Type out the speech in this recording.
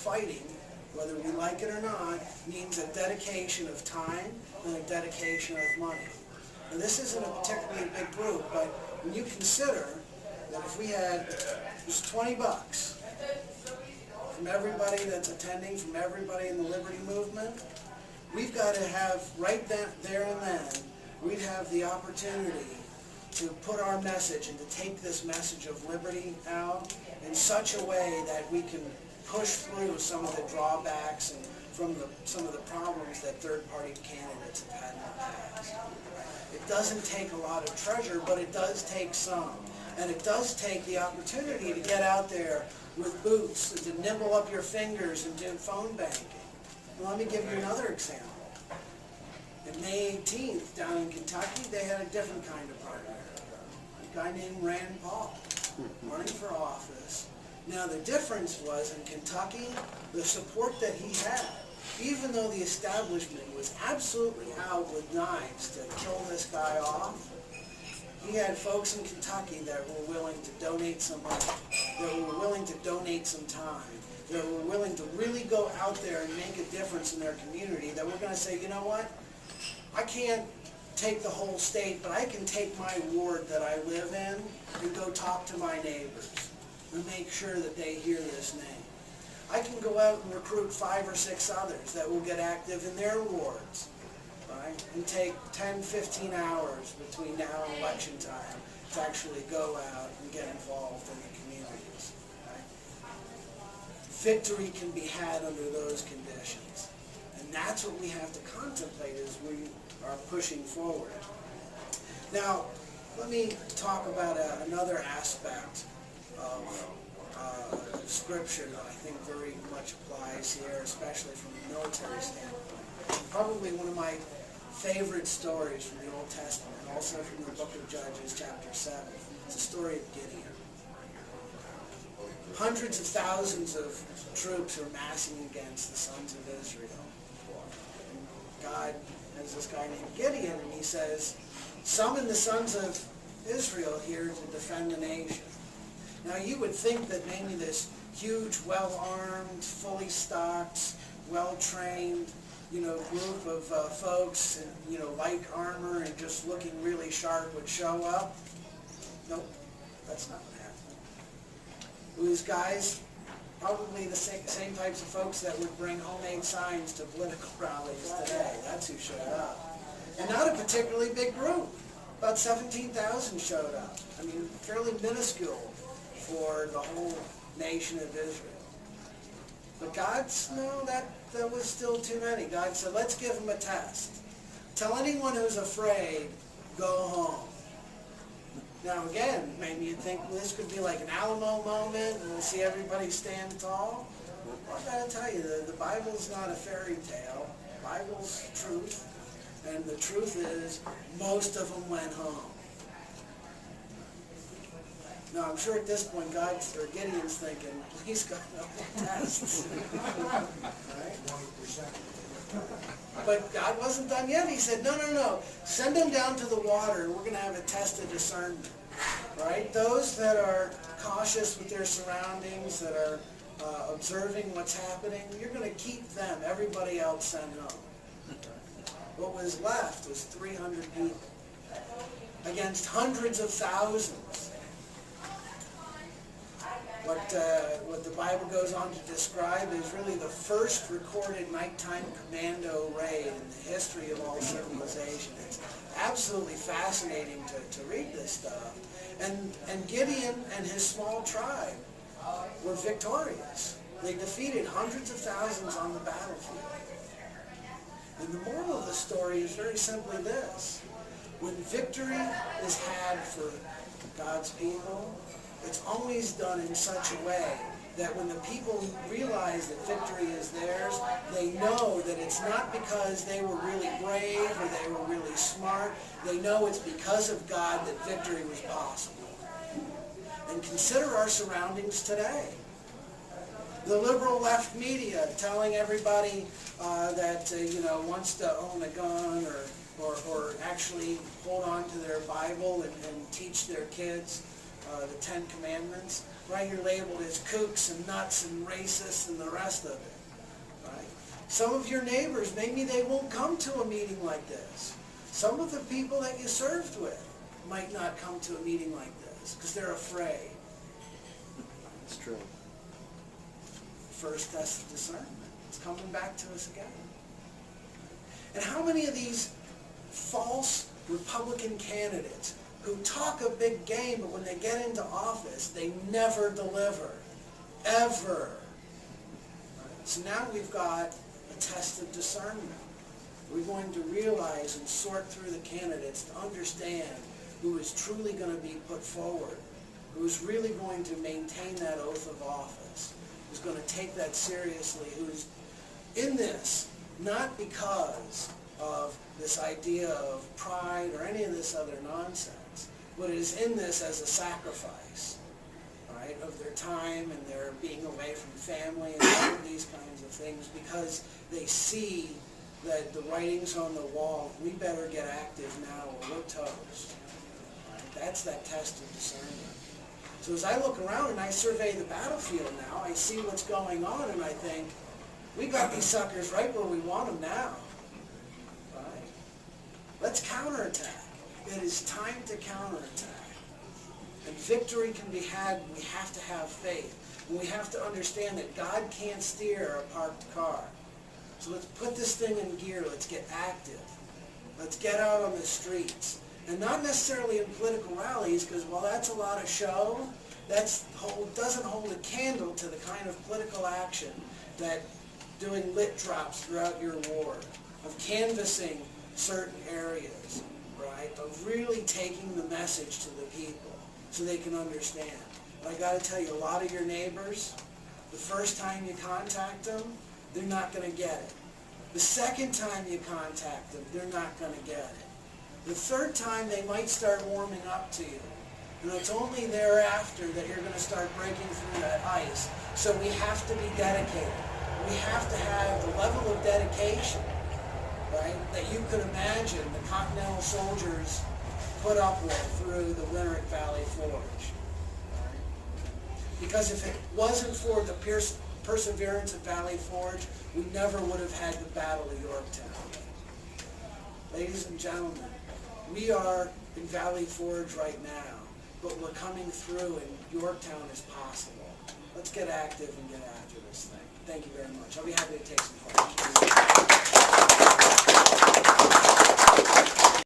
fighting, whether we like it or not, means a dedication of time and a dedication of money. And this isn't a particularly big group, but when you consider that if we had just $20 from everybody that's attending, from everybody in the Liberty Movement, we've got to have, right there and then, we'd have the opportunity to put our message and to take this message of liberty out in such a way that we can push through some of the drawbacks and some of the problems that third-party candidates have had in the past. It doesn't take a lot of treasure, but it does take some. And it does take the opportunity to get out there with boots and to nibble up your fingers and do phone banking. Well, let me give you another example. On May 18th, down in Kentucky, they had a different kind of primary. A guy named Rand Paul running for office. Now, the difference was in Kentucky, the support that he had, even though the establishment was absolutely out with knives to kill this guy off, he had folks in Kentucky that were willing to donate some money, that were willing to donate some time, that were willing to really go out there and make a difference in their community, that were going to say, you know what, I can't take the whole state, but I can take my ward that I live in and go talk to my neighbors and make sure that they hear this name. I can go out and recruit 5 or 6 others that will get active in their wards, right? And take 10, 15 hours between now and election time to actually go out and get involved in the communities, right? Victory can be had under those conditions. And that's what we have to contemplate as we are pushing forward. Now, let me talk about another aspect of Scripture that I think very much applies here, especially from a military standpoint. Probably one of my favorite stories from the Old Testament, also from the book of Judges, chapter 7. It's the story of Gideon. Hundreds of thousands of troops are massing against the sons of Israel. And God has this guy named Gideon, and he says, summon the sons of Israel here to defend the nation. Now you would think that maybe this huge, well-armed, fully stocked, well-trained, group of folks in, light armor and just looking really sharp would show up. Nope, that's not what happened. It was guys, probably the same types of folks that would bring homemade signs to political rallies today. That's who showed up. And not a particularly big group. About 17,000 showed up. I mean, fairly minuscule for the whole nation of Israel. But no, that was still too many. God said, let's give them a test. Tell anyone who's afraid, go home. Now again, maybe you'd think, well, this could be like an Alamo moment and we'll see everybody stand tall. Well, I gotta tell you, the Bible's not a fairy tale. The Bible's truth. And the truth is, most of them went home. Now, I'm sure at this point, Gideon's thinking, please God, no tests. Right? But God wasn't done yet. He said, no. Send them down to the water, and we're going to have a test of discernment. Right? Those that are cautious with their surroundings, that are observing what's happening, you're going to keep them. Everybody else send home. What was left was 300 people against hundreds of thousands. What the Bible goes on to describe is really the first recorded nighttime commando raid in the history of all civilization. It's absolutely fascinating to read this stuff. And Gideon and his small tribe were victorious. They defeated hundreds of thousands on the battlefield. And the moral of the story is very simply this. When victory is had for God's people, it's always done in such a way that when the people realize that victory is theirs, they know that it's not because they were really brave or they were really smart. They know it's because of God that victory was possible. And consider our surroundings today. The liberal left media telling everybody that wants to own a gun or actually hold on to their Bible and teach their kids the 10 Commandments. right? You're labeled as kooks and nuts and racists and the rest of it, right? Some of your neighbors, maybe they won't come to a meeting like this. Some of the people that you served with might not come to a meeting like this because they're afraid. That's true. First test of discernment. It's coming back to us again. And how many of these false Republican candidates who talk a big game, but when they get into office, they never deliver. Ever. So now we've got a test of discernment. We're going to realize and sort through the candidates to understand who is truly going to be put forward, who is really going to maintain that oath of office, who's going to take that seriously, who's in this not because of this idea of pride or any of this other nonsense, but is in this as a sacrifice, right, of their time and their being away from family and all of these kinds of things because they see that the writing's on the wall. We better get active now or we're toast. Right? That's that test of discernment. So as I look around and I survey the battlefield now, I see what's going on and I think, we got these suckers right where we want them now. Right? Let's counterattack. It is time to counterattack. And victory can be had, we have to have faith. And we have to understand that God can't steer a parked car. So let's put this thing in gear. Let's get active. Let's get out on the streets. And not necessarily in political rallies, because while that's a lot of show, doesn't hold a candle to the kind of political action that doing lit drops throughout your ward, of canvassing certain areas, right, of really taking the message to the people so they can understand. But I got to tell you, a lot of your neighbors, the first time you contact them, they're not going to get it. The second time you contact them, they're not going to get it. The third time, they might start warming up to you. And it's only thereafter that you're going to start breaking through that ice. So we have to be dedicated. We have to have the level of dedication, right, that you could imagine the Continental soldiers put up with through the winter at Valley Forge. Right? Because if it wasn't for the perseverance at Valley Forge, we never would have had the Battle of Yorktown. Ladies and gentlemen, we are in Valley Forge right now, but we're coming through and Yorktown is possible. Let's get active and get after this thing. Thank you very much. I'll be happy to take some questions.